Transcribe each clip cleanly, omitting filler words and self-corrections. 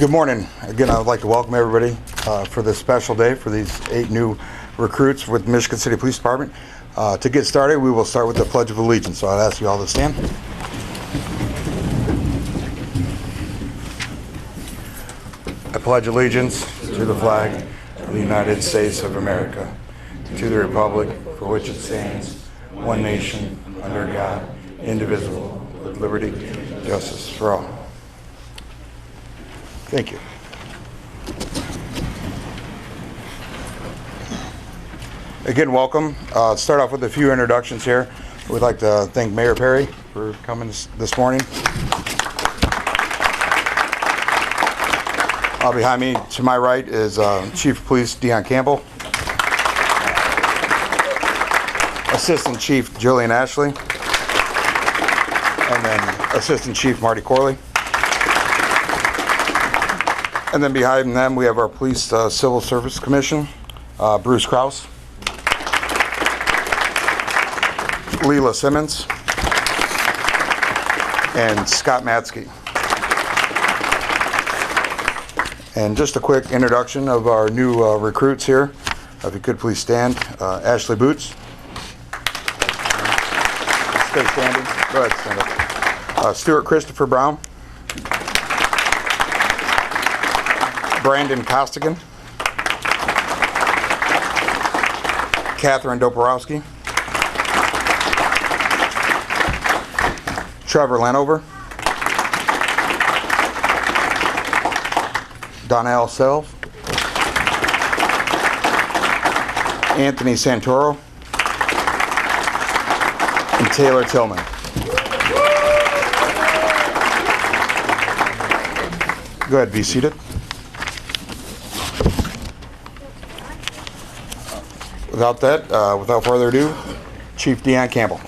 Good morning. Again, I would like to welcome everybody for this special day for these 8 new recruits with Michigan City Police Department. To get started, we will start with the Pledge of Allegiance. So I'd ask you all to stand. I pledge allegiance to the flag of the United States of America, to the republic for which it stands, one nation, under God, indivisible, with liberty and justice for all. Thank you. Again, welcome. Start off with a few introductions here. We'd like to thank Mayor Perry for coming this morning. Behind me, to my right, is Chief of Police Deon Campbell, Assistant Chief Jillian Ashley, and then Assistant Chief Marty Corley. And then behind them, we have our Police Civil Service Commission, Bruce Krause, Leela Simmons, and Scott Matsky. And just a quick introduction of our new recruits here. If you could please stand. Ashley Boots. Stay standing. Go ahead, stand up. Stuart Christopher Brown. Brandon Costigan. Catherine Doporowski. Trevor Lanover. Donnell Self, Anthony Santoro, and Taylor Tillman. Go ahead, be seated. Without further ado, Chief Deon Campbell.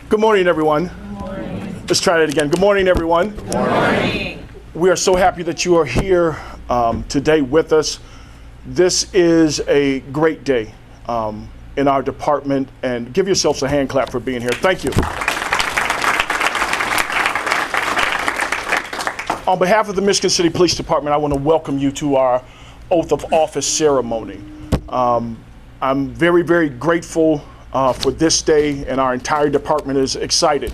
Good morning, everyone. Let's try that again. Good morning, everyone. Good morning. We are so happy that you are here today with us. This is a great day in our department, and give yourselves a hand clap for being here. Thank you. On behalf of the Michigan City Police Department, I want to welcome you to our oath of office ceremony. I'm very, very grateful for this day, and our entire department is excited.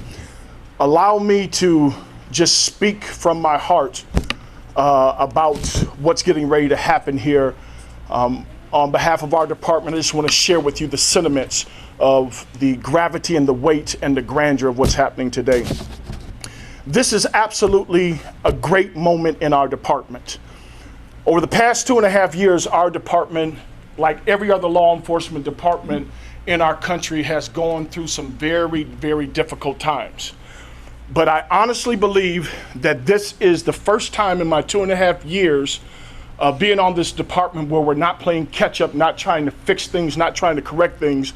Allow me to just speak from my heart about what's getting ready to happen here. On behalf of our department, I just want to share with you the sentiments of the gravity and the weight and the grandeur of what's happening today. This is absolutely a great moment in our department. Over the past 2.5 years, our department, like every other law enforcement department in our country, has gone through some very, very difficult times. But I honestly believe that this is the first time in my 2.5 years of being on this department where we're not playing catch up, not trying to fix things, not trying to correct things.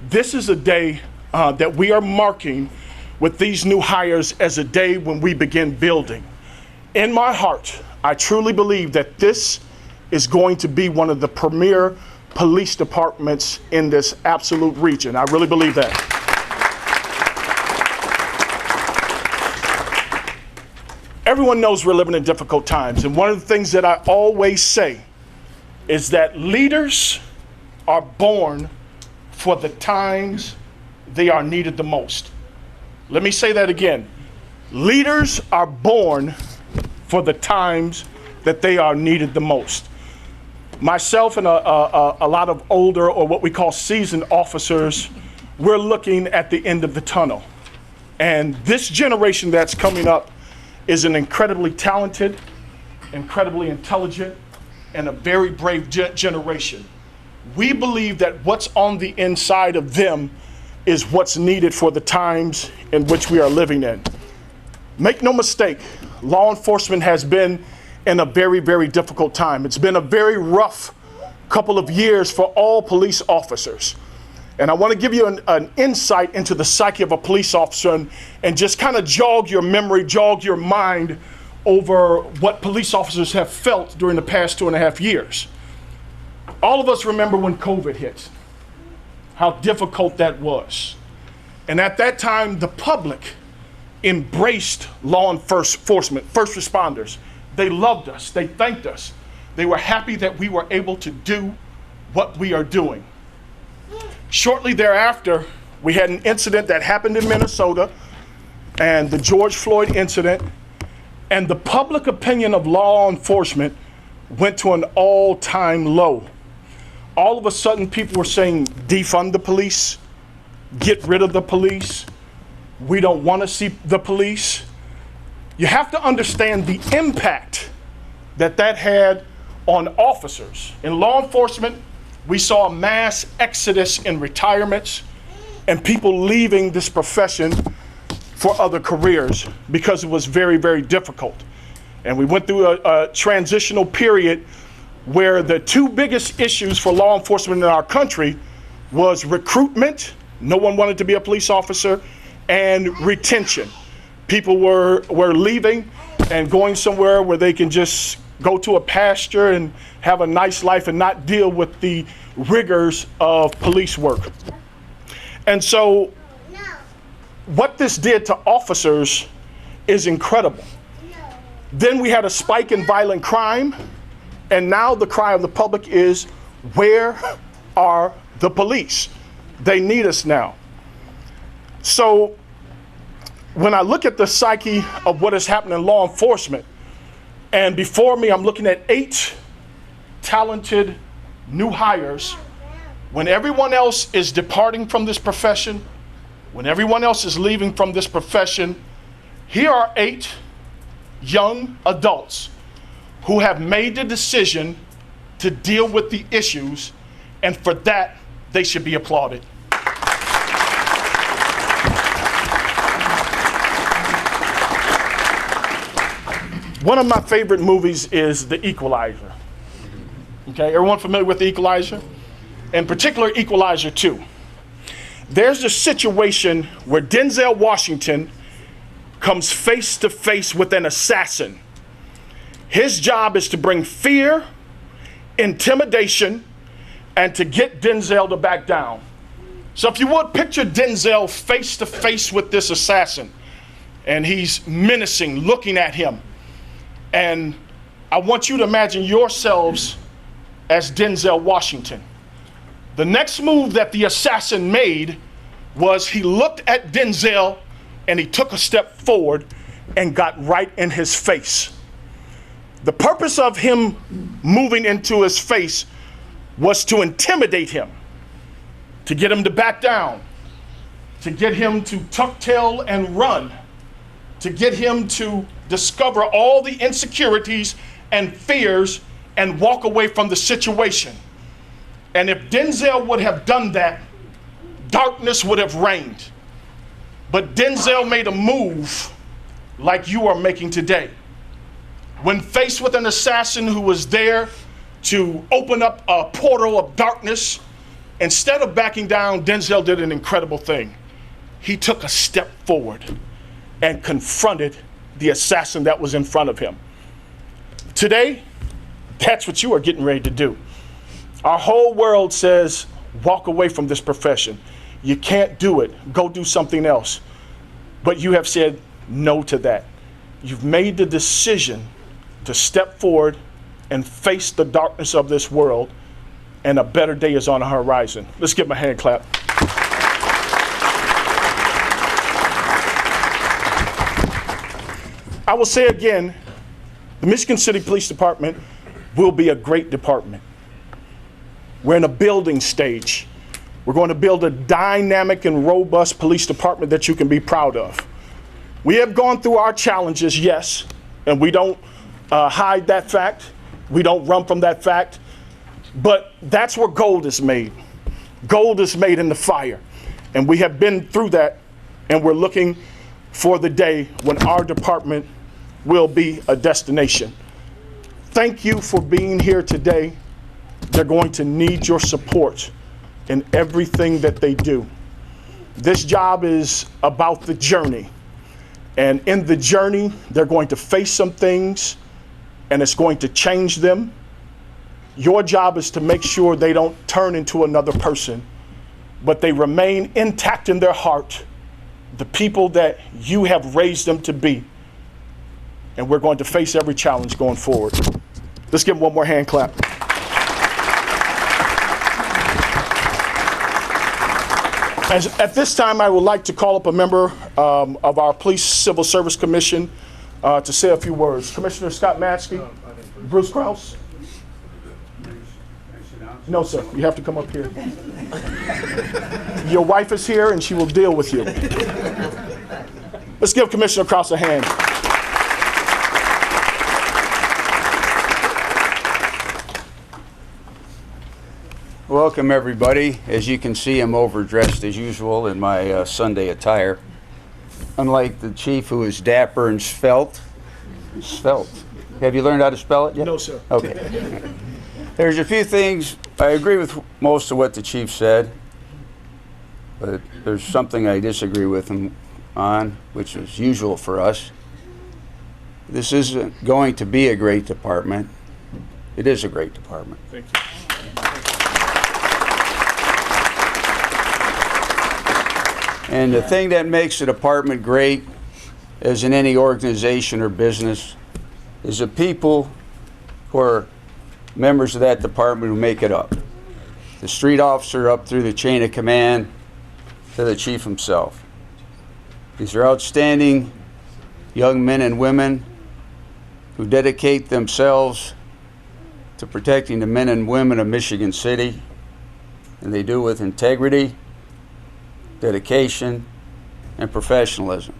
This is a day that we are marking with these new hires as a day when we begin building. In my heart, I truly believe that this is going to be one of the premier police departments in this absolute region. I really believe that. Everyone knows we're living in difficult times, and one of the things that I always say is that leaders are born for the times they are needed the most. Let me say that again. Leaders are born for the times that they are needed the most. Myself and a lot of older, or what we call seasoned officers, we're looking at the end of the tunnel. And this generation that's coming up is an incredibly talented, incredibly intelligent, and a very brave generation. We believe that what's on the inside of them is what's needed for the times in which we are living in. Make no mistake, law enforcement has been in a very, very difficult time. It's been a very rough couple of years for all police officers. And I want to give you an insight into the psyche of a police officer and just kind of jog your memory, jog your mind over what police officers have felt during the past 2.5 years. All of us remember when COVID hit, how difficult that was. And at that time, the public embraced law enforcement, first responders. They loved us. They thanked us. They were happy that we were able to do what we are doing. Shortly thereafter, we had an incident that happened in Minnesota, and the George Floyd incident, and the public opinion of law enforcement went to an all-time low. All of a sudden, people were saying, defund the police, get rid of the police. We don't want to see the police. You have to understand the impact that that had on officers. In law enforcement, we saw a mass exodus in retirements and people leaving this profession for other careers because it was very, very difficult. And we went through a transitional period where the two biggest issues for law enforcement in our country was recruitment. No one wanted to be a police officer, and retention. People were leaving and going somewhere where they can just go to a pasture and have a nice life and not deal with the rigors of police work. And so what this did to officers is incredible. Then we had a spike in violent crime, and now the cry of the public is, where are the police? They need us now. So when I look at the psyche of what has happened in law enforcement, and before me I'm looking at 8 talented new hires, when everyone else is departing from this profession, when everyone else is leaving from this profession, here are 8 young adults who have made the decision to deal with the issues, and for that, they should be applauded. One of my favorite movies is The Equalizer. Okay, everyone familiar with The Equalizer? In particular, Equalizer 2. There's a situation where Denzel Washington comes face to face with an assassin. His job is to bring fear, intimidation, and to get Denzel to back down. So if you would, picture Denzel face to face with this assassin, and he's menacing, looking at him. And I want you to imagine yourselves as Denzel Washington. The next move that the assassin made was he looked at Denzel and he took a step forward and got right in his face. The purpose of him moving into his face was to intimidate him, to get him to back down, to get him to tuck tail and run, to get him to discover all the insecurities and fears and walk away from the situation. And if Denzel would have done that, darkness would have reigned. But Denzel made a move like you are making today. When faced with an assassin who was there to open up a portal of darkness, instead of backing down, Denzel did an incredible thing. He took a step forward and confronted the assassin that was in front of him. Today, that's what you are getting ready to do. Our whole world says, walk away from this profession. You can't do it. Go do something else. But you have said no to that. You've made the decision to step forward and face the darkness of this world, and a better day is on the horizon. Let's give him a hand clap. I will say again, the Michigan City Police Department will be a great department. We're in a building stage. We're going to build a dynamic and robust police department that you can be proud of. We have gone through our challenges, yes, and we don't hide that fact. We don't run from that fact. But that's where gold is made. Gold is made in the fire. And we have been through that, and we're looking for the day when our department will be a destination. Thank you for being here today. They're going to need your support in everything that they do. This job is about the journey. And in the journey, they're going to face some things, and it's going to change them. Your job is to make sure they don't turn into another person, but they remain intact in their heart the people that you have raised them to be. And we're going to face every challenge going forward. Let's give them one more hand clap. At this time, I would like to call up a member of our Police Civil Service Commission to say a few words. Commissioner Scott Matsky, Bruce Krause. No, sir. You have to come up here. Your wife is here, and she will deal with you. Let's give Commissioner Krause a hand. Welcome, everybody. As you can see, I'm overdressed as usual in my Sunday attire. Unlike the chief, who is dapper and svelte. Svelte. Have you learned how to spell it yet? No, sir. Okay. There's a few things. I agree with most of what the chief said, but there's something I disagree with him on, which is usual for us. This isn't going to be a great department. It is a great department. Thank you. And the thing that makes a department great, as in any organization or business, is the people who are members of that department who make it up. The street officer up through the chain of command to the chief himself. These are outstanding young men and women who dedicate themselves to protecting the men and women of Michigan City, and they do it with integrity, dedication, and professionalism.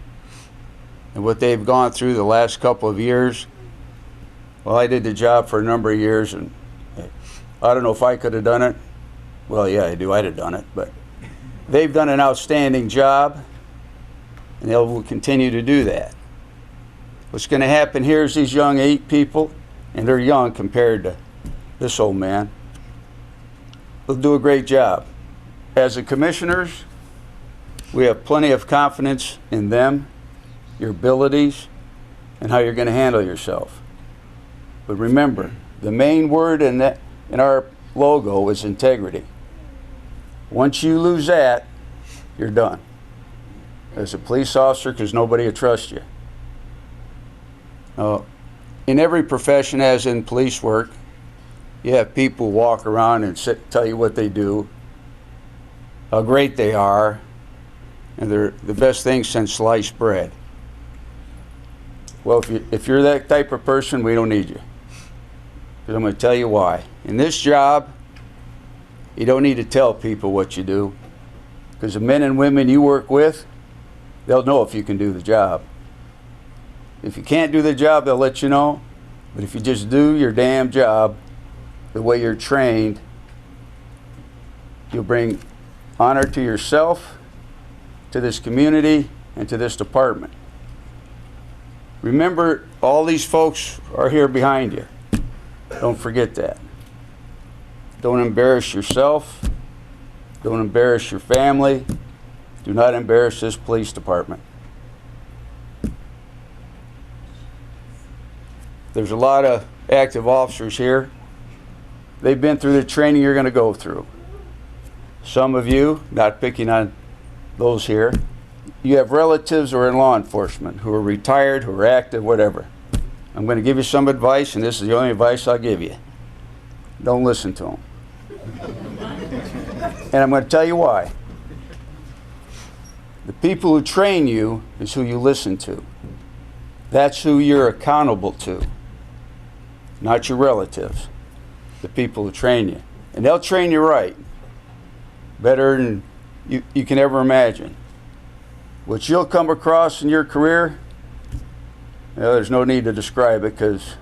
And what they've gone through the last couple of years, well, I did the job for a number of years, and I don't know if I could have done it. Well, yeah, I do. I'd have done it. But they've done an outstanding job, and they will continue to do that. What's going to happen here is these young 8 people, and they're young compared to this old man, they'll do a great job. As the commissioners, we have plenty of confidence in them, your abilities, and how you're going to handle yourself. But remember, the main word in our logo is integrity. Once you lose that, you're done as a police officer, because nobody will trust you. In every profession, as in police work, you have people walk around and tell you what they do, how great they are, and they're the best thing since sliced bread. Well, if you're that type of person, we don't need you. Because I'm going to tell you why. In this job, you don't need to tell people what you do, because the men and women you work with, they'll know if you can do the job. If you can't do the job, they'll let you know. But if you just do your damn job the way you're trained, you'll bring honor to yourself, to this community, and to this department. Remember, all these folks are here behind you. Don't forget that. Don't embarrass yourself. Don't embarrass your family. Do not embarrass this police department. There's a lot of active officers here. They've been through the training you're going to go through. Some of you, not picking on those here, you have relatives who are in law enforcement, who are retired, who are active, whatever. I'm going to give you some advice, and this is the only advice I'll give you. Don't listen to them. And I'm going to tell you why. The people who train you is who you listen to. That's who you're accountable to, not your relatives, the people who train you. And they'll train you right, better than you can ever imagine. What you'll come across in your career, well, there's no need to describe it, because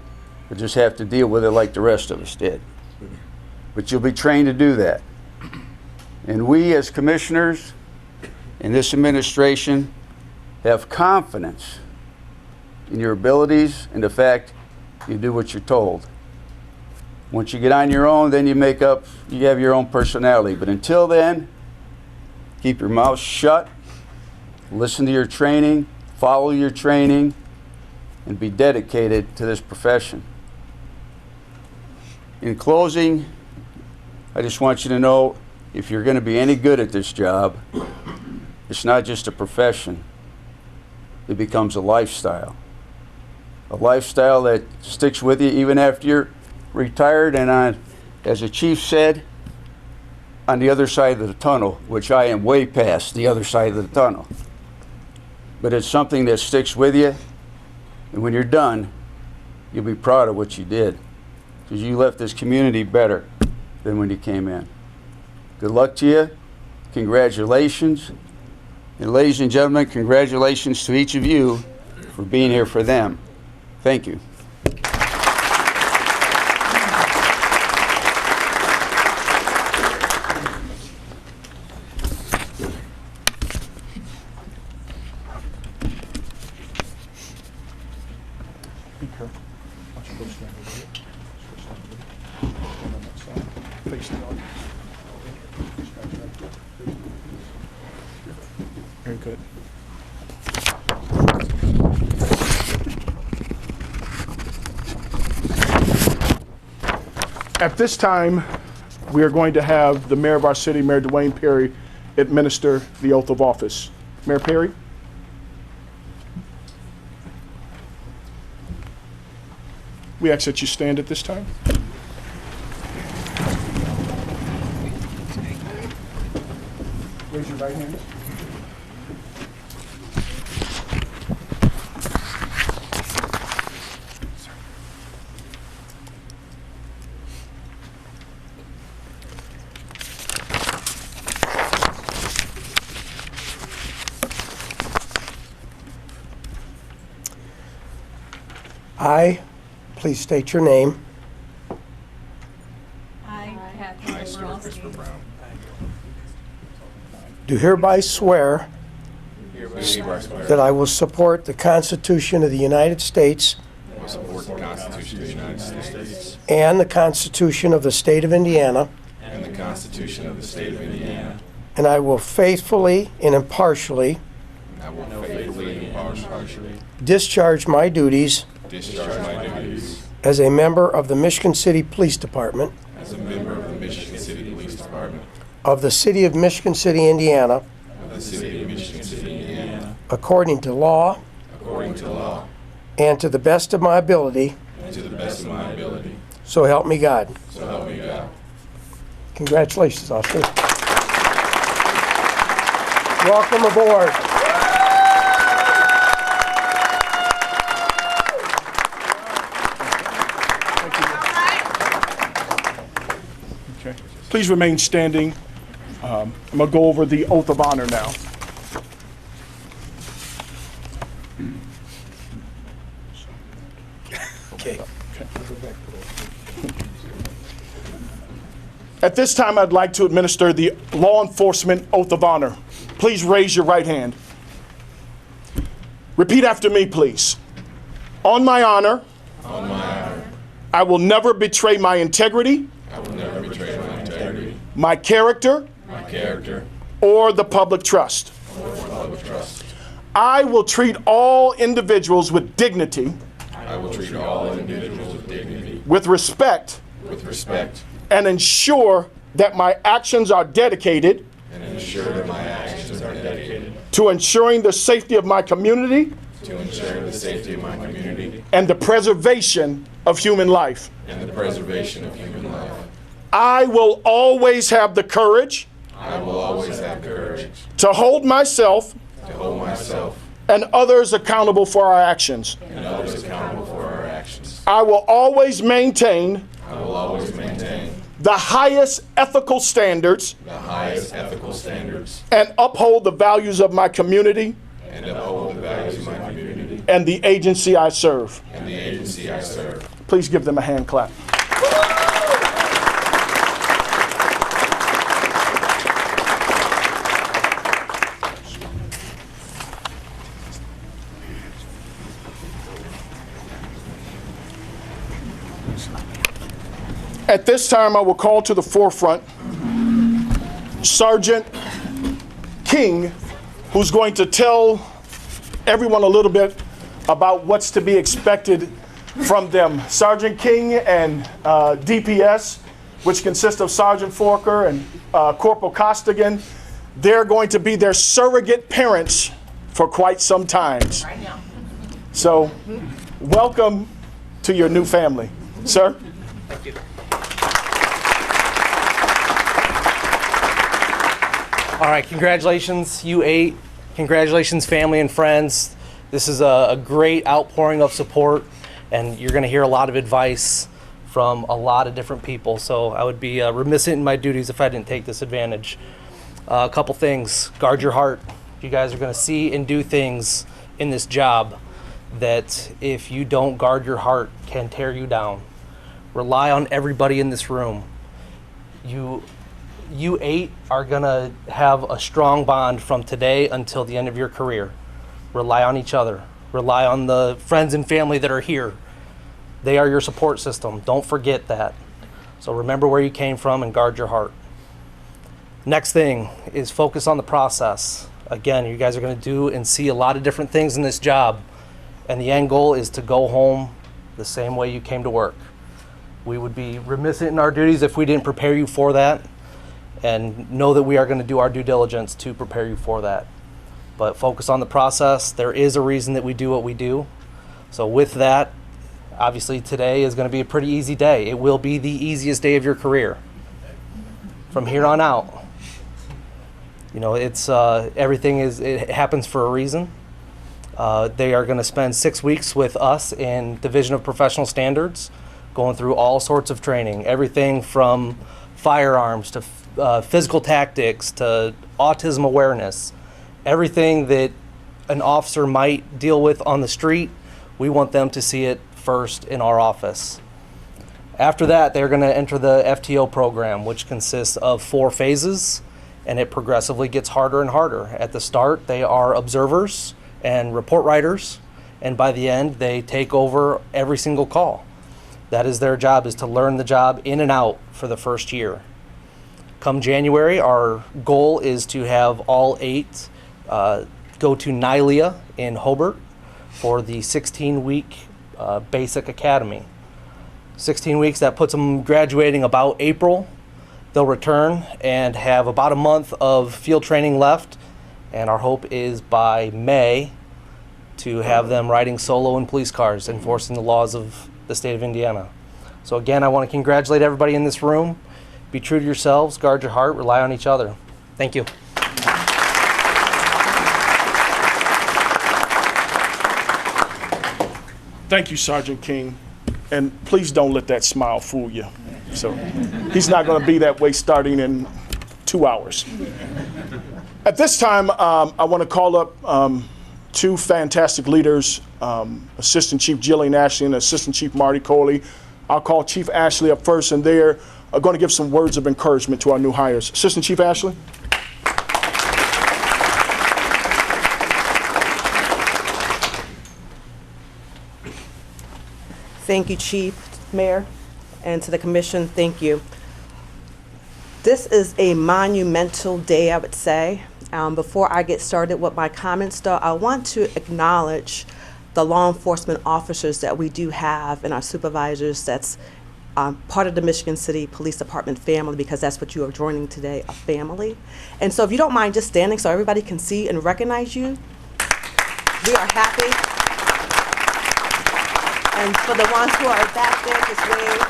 you'll just have to deal with it like the rest of us did. But you'll be trained to do that. And we as commissioners in this administration have confidence in your abilities and the fact you do what you're told. Once you get on your own, then you have your own personality. But until then, keep your mouth shut, listen to your training, follow your training, and be dedicated to this profession. In closing, I just want you to know, if you're going to be any good at this job, the it's not just a profession. It becomes a lifestyle. A lifestyle that sticks with you even after you're retired and on, as the chief said, on the other side of the tunnel, which I am way past the other side of the tunnel. But it's something that sticks with you, and when you're done, you'll be proud of what you did, because you left this community better than when you came in. Good luck to you. Congratulations. And ladies and gentlemen, congratulations to each of you for being here for them. Thank you. Very good. At this time, we are going to have the mayor of our city, Mayor Dwayne Perry, administer the oath of office. Mayor Perry? We ask that you stand at this time. Raise your right hand. I, please state your name, I, Kathy Stuart Brown, do hereby swear that I will support the Constitution of the United States support the Constitution of the United States and the Constitution of the State of Indiana, and the Constitution of the State of Indiana. and I will faithfully and impartially I will faithfully and impartially discharge my duties discharge my duties as a member of the Michigan City Police Department as a member of the Michigan City Police Department of the City of Michigan City, Indiana, of the City of Michigan City, Indiana, according to law according to law and to the best of my ability, and to the best of my ability. so help me God. So help me God. Congratulations, officer. Welcome aboard. Okay. Please remain standing. I'm going to go over the oath of honor now. Okay. At this time, I'd like to administer the law enforcement oath of honor. Please raise your right hand. Repeat after me, please. On my honor, I will never betray my integrity, I will never betray my integrity, my character, my character, or the public trust. or public trust. I will treat all individuals with dignity, I will treat all individuals with dignity, with respect, with respect, and ensure that my actions are dedicated and ensure that my actions are dedicated to ensuring the safety of my community to ensure the safety of my community and the preservation of human life. and the preservation of human life. I will always have the courage I will always have courage to hold myself to hold myself and others accountable for our actions. and others accountable for our actions. I will always maintain I will always maintain the highest ethical standards the highest ethical standards and uphold the values of my community and uphold the values of my community and the agency I serve. and the agency I serve. Please give them a hand clap. At this time, I will call to the forefront Sergeant King, who's going to tell everyone a little bit about what's to be expected from them. Sergeant King and DPS, which consists of Sergeant Forker and Corporal Costigan, they're going to be their surrogate parents for quite some time. So, welcome to your new family. Sir? Thank you. All right, congratulations, U8. Congratulations, family and friends. This is a great outpouring of support, and you're going to hear a lot of advice from a lot of different people. So I would be remiss in my duties if I didn't take this advantage. A couple things. Guard your heart. You guys are going to see and do things in this job that, if you don't guard your heart, can tear you down. Rely on everybody in this room. You 8 are going to have a strong bond from today until the end of your career. Rely on each other. Rely on the friends and family that are here. They are your support system. Don't forget that. So remember where you came from and guard your heart. Next thing is focus on the process. Again, you guys are going to do and see a lot of different things in this job, and the end goal is to go home the same way you came to work. We would be remiss in our duties if we didn't prepare you for that, and know that we are going to do our due diligence to prepare you for that. But focus on the process. There is a reason that we do what we do. So with that, obviously today is going to be a pretty easy day. It will be the easiest day of your career. From here on out, you know, it's it happens for a reason. They are going to spend 6 weeks with us in Division of Professional Standards, going through all sorts of training, everything from firearms to physical tactics to autism awareness. Everything that an officer might deal with on the street, we want them to see it first in our office. After that, they're going to enter the FTO program, which consists of 4 phases, and it progressively gets harder and harder. At the start, they are observers and report writers, and by the end, they take over every single call. That is their job, is to learn the job in and out for the first year. Come January, our goal is to have all 8 go to NYLEA in Hobart for the 16-week basic academy. 16 weeks, that puts them graduating about April. They'll return and have about a month of field training left, and our hope is by May to have them riding solo in police cars, enforcing the laws of the state of Indiana. So again, I want to congratulate everybody in this room. Be true to yourselves, guard your heart, rely on each other. Thank you. Thank you, Sergeant King. And please don't let that smile fool you. So he's not going to be that way starting in 2 hours. At this time, I want to call up 2 fantastic leaders, Assistant Chief Jillian Ashley and Assistant Chief Marty Coley. I'll call Chief Ashley up first, and they're going to give some words of encouragement to our new hires. Assistant Chief Ashley. Thank you, Chief, Mayor, and to the Commission, thank you. This is a monumental day, I would say. Before I get started with my comments, though, I want to acknowledge the law enforcement officers that we do have and our supervisors that's part of the Michigan City Police Department family, because that's what you are joining today, a family. And so if you don't mind just standing so everybody can see and recognize you, we are happy. And for the ones who are back there, just wave.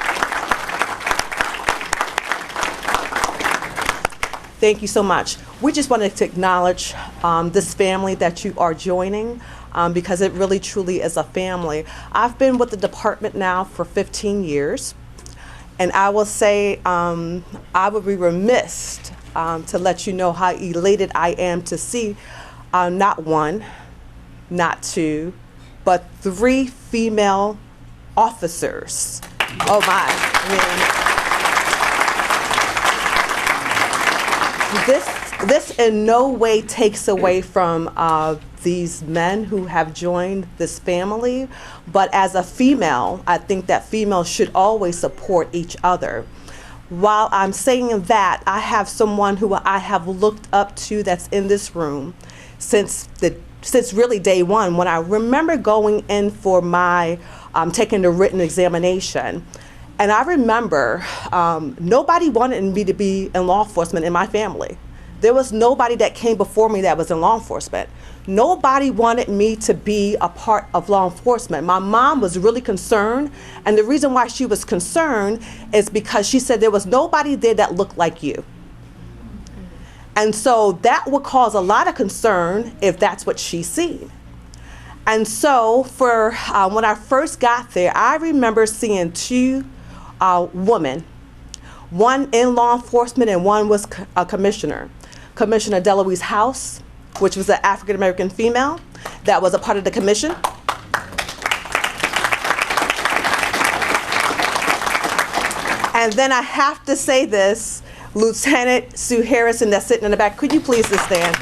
Thank you so much. We just wanted to acknowledge this family that you are joining, because it really truly is a family. I've been with the department now for 15 years, and I will say I would be remiss to let you know how elated I am to see not 1, not 2, but 3 female officers. Oh my, I mean, this in no way takes away from these men who have joined this family, but as a female, I think that females should always support each other. While I'm saying that, I have someone who I have looked up to that's in this room since really day one, when I remember going in for my taking the written examination. And I remember nobody wanted me to be in law enforcement in my family. there was nobody that came before me that was in law enforcement. Nobody wanted me to be a part of law enforcement. My mom was really concerned, and the reason why she was concerned is because she said there was nobody there that looked like you. And so that would cause a lot of concern if that's what she's seen. And so for when I first got there, I remember seeing two women, one in law enforcement and one was a commissioner. Commissioner Deloise House, which was an African-American female that was a part of the commission. And then I have to say this, Lieutenant Sue Harrison that's sitting in the back, could you please just stand?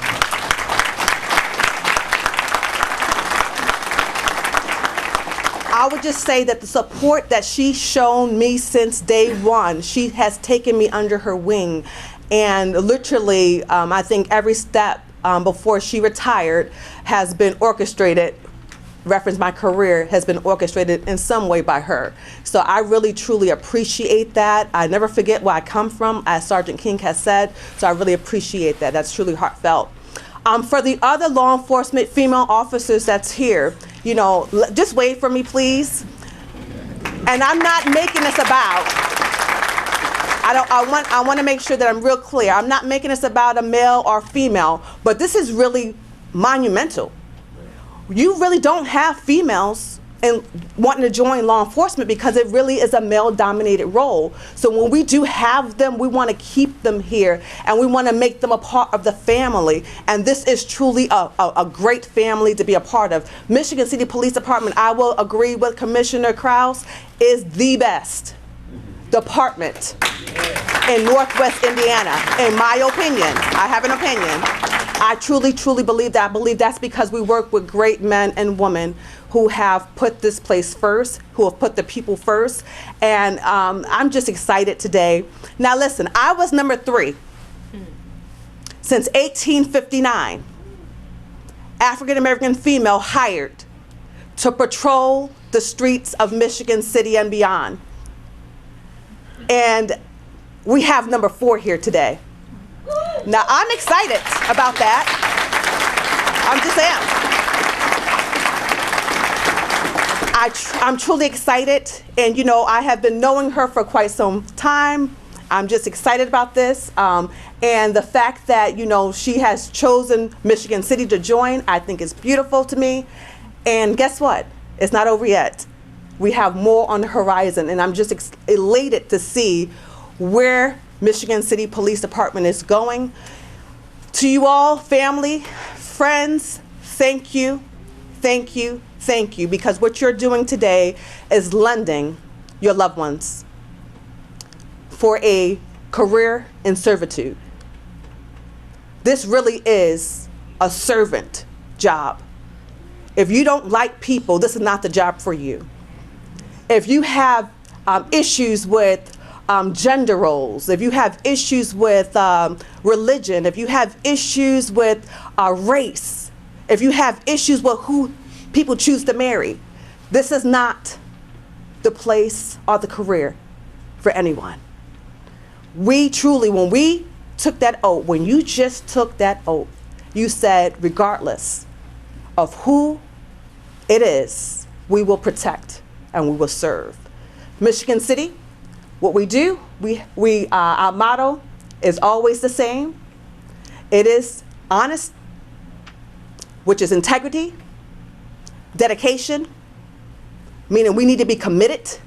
I would just say that the support that she's shown me since day one, she has taken me under her wing. And literally, I think every step before she retired has been orchestrated, reference my career, has been orchestrated in some way by her. So I really, truly appreciate that. I never forget where I come from, as Sergeant King has said, so I really appreciate that. That's truly heartfelt. For the other law enforcement female officers that's here, you know, just wait for me, please. And I'm not making this about, I want to make sure that I'm real clear. I'm not making this about a male or female, but this is really monumental. You really don't have females and wanting to join law enforcement because it really is a male-dominated role. So when we do have them, we want to keep them here and we want to make them a part of the family. And this is truly a great family to be a part of. Michigan City Police Department, I will agree with Commissioner Krause, is the best department in Northwest Indiana, in my opinion. I have an opinion. I truly, truly believe that. I believe that's because we work with great men and women who have put this place first, who have put the people first. And I'm just excited today. Now listen, I was number 3 since 1859. African-American female hired to patrol the streets of Michigan City and beyond. And we have number 4 here today. Now, I'm excited about that. I'm just saying. I'm truly excited. And, you know, I have been knowing her for quite some time. I'm just excited about this. And the fact that, you know, she has chosen Michigan City to join, I think is beautiful to me. And guess what? It's not over yet. We have more on the horizon. And I'm just elated to see where Michigan City Police Department is going. To you all, family, friends, thank you, thank you, thank you, because what you're doing today is lending your loved ones for a career in servitude. This really is a servant job. If you don't like people, this is not the job for you. If you have issues with gender roles, if you have issues with religion, if you have issues with race, if you have issues with who people choose to marry, this is not the place or the career for anyone. We truly, when we took that oath, when you just took that oath, you said, regardless of who it is, we will protect and we will serve. Michigan City, what we do, our motto is always the same. It is honest, which is integrity, dedication, meaning we need to be committed,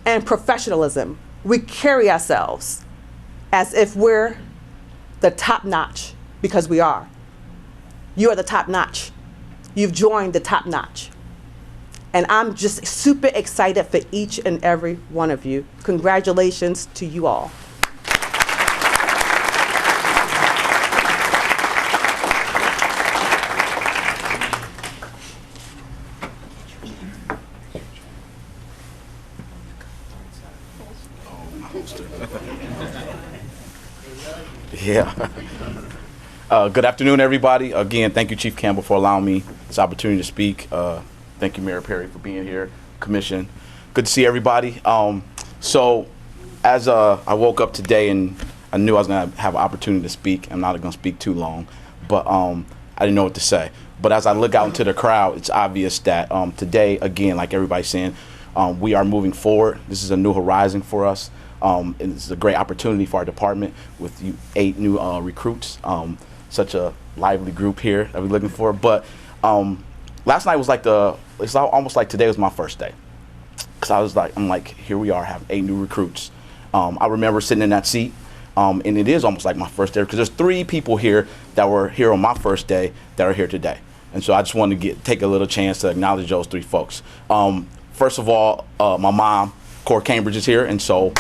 and professionalism. We carry ourselves as if we're the top notch, because we are. You are the top notch. You've joined the top notch. And I'm just super excited for each and every one of you. Congratulations to you all. Yeah. Good afternoon, everybody. Again, thank you, Chief Campbell, for allowing me this opportunity to speak. Thank you, Mayor Perry, for being here. Commission, good to see everybody. So, as I woke up today and I knew I was going to have an opportunity to speak. I'm not going to speak too long, but I didn't know what to say. But as I look out into the crowd, it's obvious that today, again, like everybody's saying, we are moving forward. This is a new horizon for us. And it's a great opportunity for our department with 8 new recruits. Such a lively group here that we're looking for. But last night was like it's almost like today was my first day. Because I'm like, here we are, having 8 new recruits. I remember sitting in that seat, and it is almost like my first day because there's 3 people here that were here on my first day that are here today. And so I just wanted to take a little chance to acknowledge those 3 folks. First of all, my mom, Cora Cambridge, is here, and so.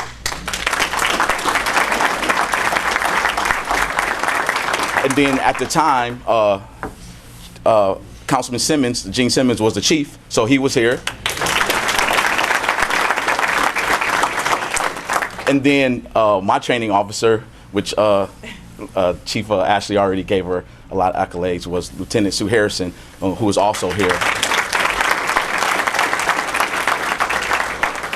And then at the time, Councilman Simmons, Gene Simmons, was the chief, so he was here. And then my training officer, which Chief Ashley already gave her a lot of accolades, was Lieutenant Sue Harrison, who was also here.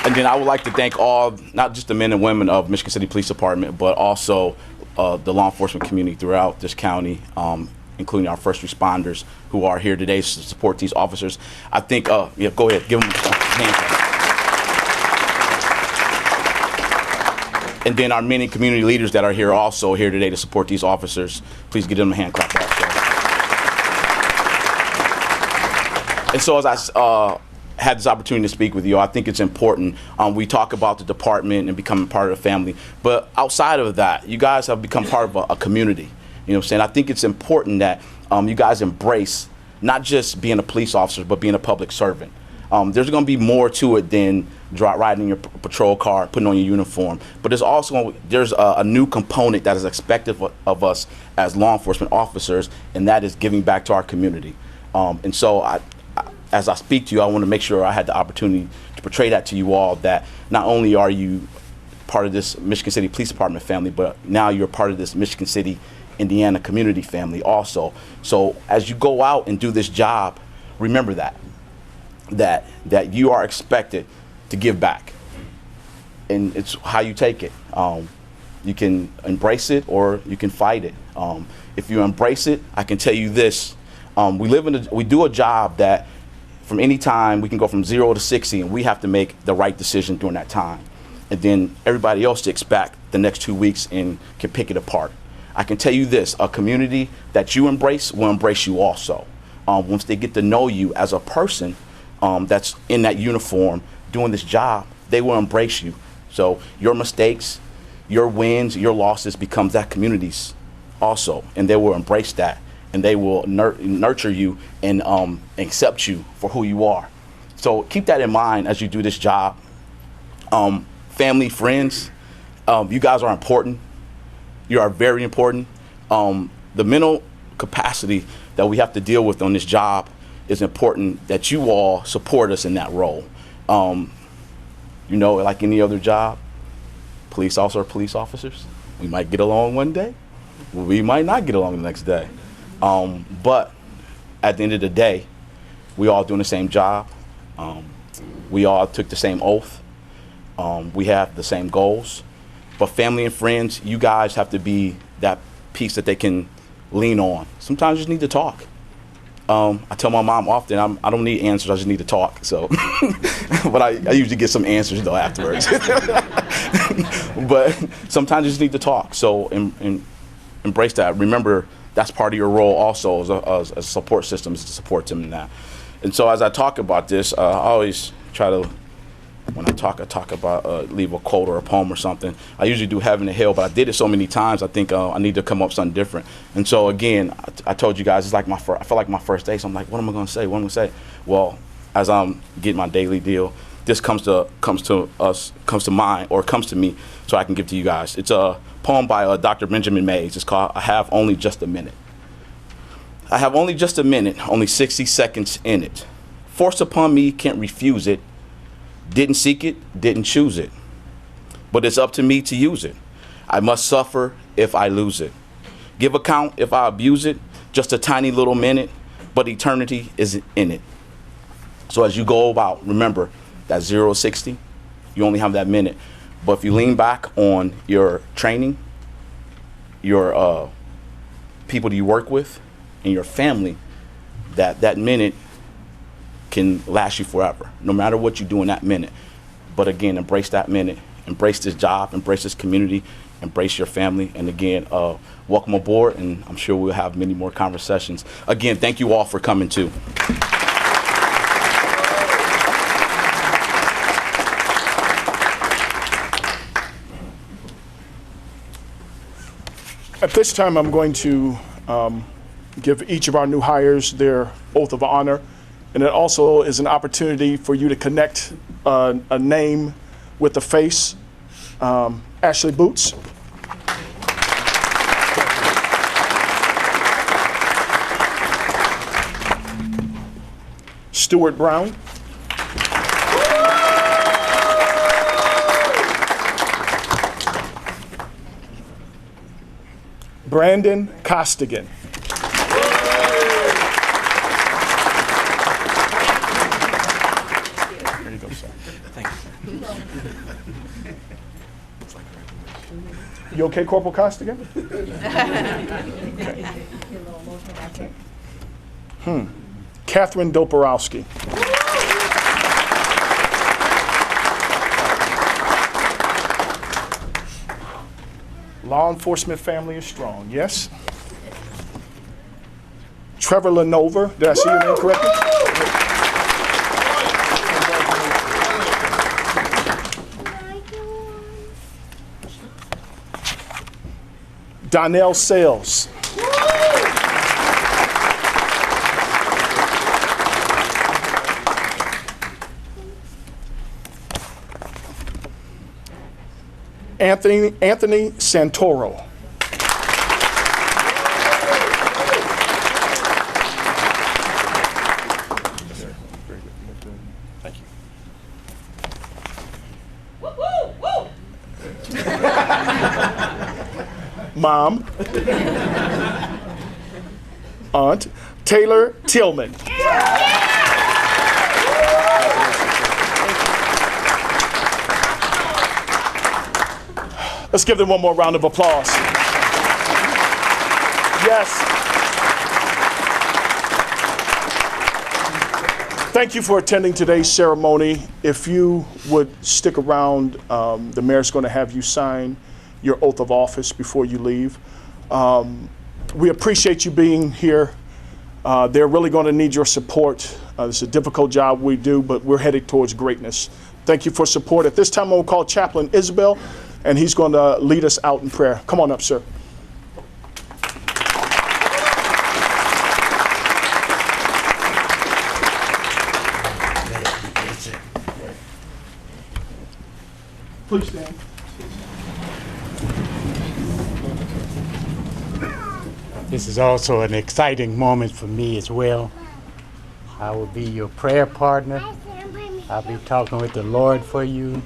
And then I would like to thank all, not just the men and women of Michigan City Police Department, but also the law enforcement community throughout this county, including our first responders who are here today to support these officers. I think, yeah, go ahead, give them a hand clap. And then our many community leaders that are here also here today to support these officers. Please give them a hand clap also. And so as I had this opportunity to speak with you, I think it's important. We talk about the department and becoming part of the family, but outside of that, you guys have become part of a community. You know what I'm saying? I think it's important that you guys embrace not just being a police officer, but being a public servant. There's going to be more to it than riding in your patrol car, putting on your uniform. But there's also a new component that is expected of us as law enforcement officers, and that is giving back to our community. And so as I speak to you, I want to make sure I had the opportunity to portray that to you all, that not only are you part of this Michigan City Police Department family, but now you're part of this Michigan City, Indiana community family also. So as you go out and do this job, remember that you are expected to give back, and it's how you take it. You can embrace it or you can fight it. If you embrace it, I can tell you this: we do a job that from any time we can go from 0 to 60, and we have to make the right decision during that time, and then everybody else sticks back the next 2 weeks and can pick it apart. I can tell you this: a community that you embrace will embrace you also. Once they get to know you as a person that's in that uniform doing this job, they will embrace you. So your mistakes, your wins, your losses becomes that community's also, and they will embrace that, and they will nurture you and accept you for who you are. So keep that in mind as you do this job. Family, friends, you guys are important. You are very important. The mental capacity that we have to deal with on this job is important, that you all support us in that role. You know, like any other job, police officers are police officers. We might get along one day, we might not get along the next day. But at the end of the day, we all doing the same job. We all took the same oath. We have the same goals. But family and friends, you guys have to be that piece that they can lean on. Sometimes you just need to talk. I tell my mom often, I don't need answers, I just need to talk. So, but I usually get some answers though afterwards. But sometimes you just need to talk. So embrace that. Remember, that's part of your role also as a support system, is to support them in that. And so as I talk about this, I always try to, when I talk about leave a quote or a poem or something. I usually do Heaven and Hell, but I did it so many times, I think I need to come up with something different. And so again, I told you guys, it's like I felt like my first day, so I'm like, what am I going to say? What am I going to say? Well, as I'm getting my daily deal, this comes to me, so I can give to you guys. It's a poem by Dr. Benjamin Mays. It's called I Have Only Just a Minute. I have only just a minute, only 60 seconds in it. Forced upon me, can't refuse it. Didn't seek it, didn't choose it. But it's up to me to use it. I must suffer if I lose it. Give account if I abuse it. Just a tiny little minute, but eternity is in it. So as you go about, remember that 0 to 60, you only have that minute. But if you lean back on your training, your people that you work with and your family, that minute can last you forever, no matter what you do in that minute. But again, embrace that minute, embrace this job, embrace this community, embrace your family. And again, welcome aboard, and I'm sure we'll have many more conversations. Again, thank you all for coming too. At this time, I'm going to give each of our new hires their oath of honor. And it also is an opportunity for you to connect a name with the face. Ashley Boots. Stuart Brown. Brandon Costigan. There you go, sir. Thank you. You okay, Corporal Costigan? Okay. Catherine Doporowski. Law enforcement family is strong, yes? Trevor Lenover, did I see your name correctly? Donnell Sales. Anthony Santoro. Thank you. Mom. Aunt Taylor Tillman. Let's give them one more round of applause. Yes. Thank you for attending today's ceremony. If you would stick around, the mayor's going to have you sign your oath of office before you leave. We appreciate you being here. They're really going to need your support. It's a difficult job we do, but we're headed towards greatness. Thank you for support. At this time, I'm going to call Chaplain Isabel, and he's going to lead us out in prayer. Come on up, sir. Please stand. This is also an exciting moment for me as well. I will be your prayer partner. I'll be talking with the Lord for you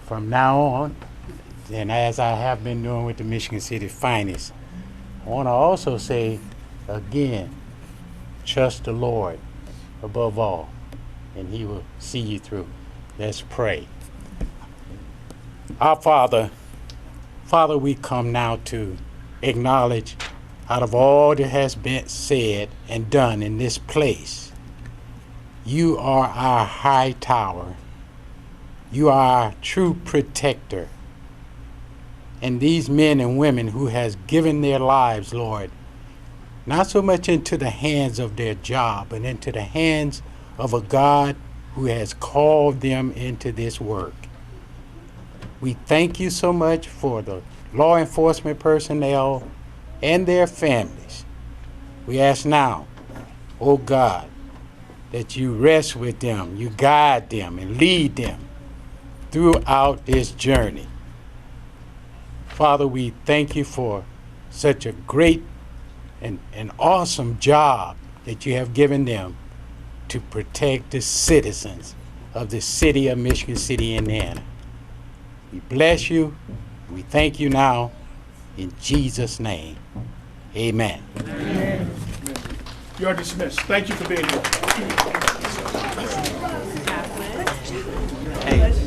from now on, and as I have been doing with the Michigan City Finest. I want to also say again, trust the Lord above all, and He will see you through. Let's pray. Our Father, we come now to acknowledge, out of all that has been said and done in this place, you are our high tower. You are our true protector. And these men and women who has given their lives, Lord, not so much into the hands of their job, but into the hands of a God who has called them into this work. We thank you so much for the law enforcement personnel and their families. We ask now, oh God, that you rest with them, you guide them and lead them throughout this journey. Father, we thank you for such a great and awesome job that you have given them to protect the citizens of the city of Michigan City, Indiana. We bless you. We thank you now. In Jesus' name, amen. Amen. You are dismissed. Thank you for being here. Hey.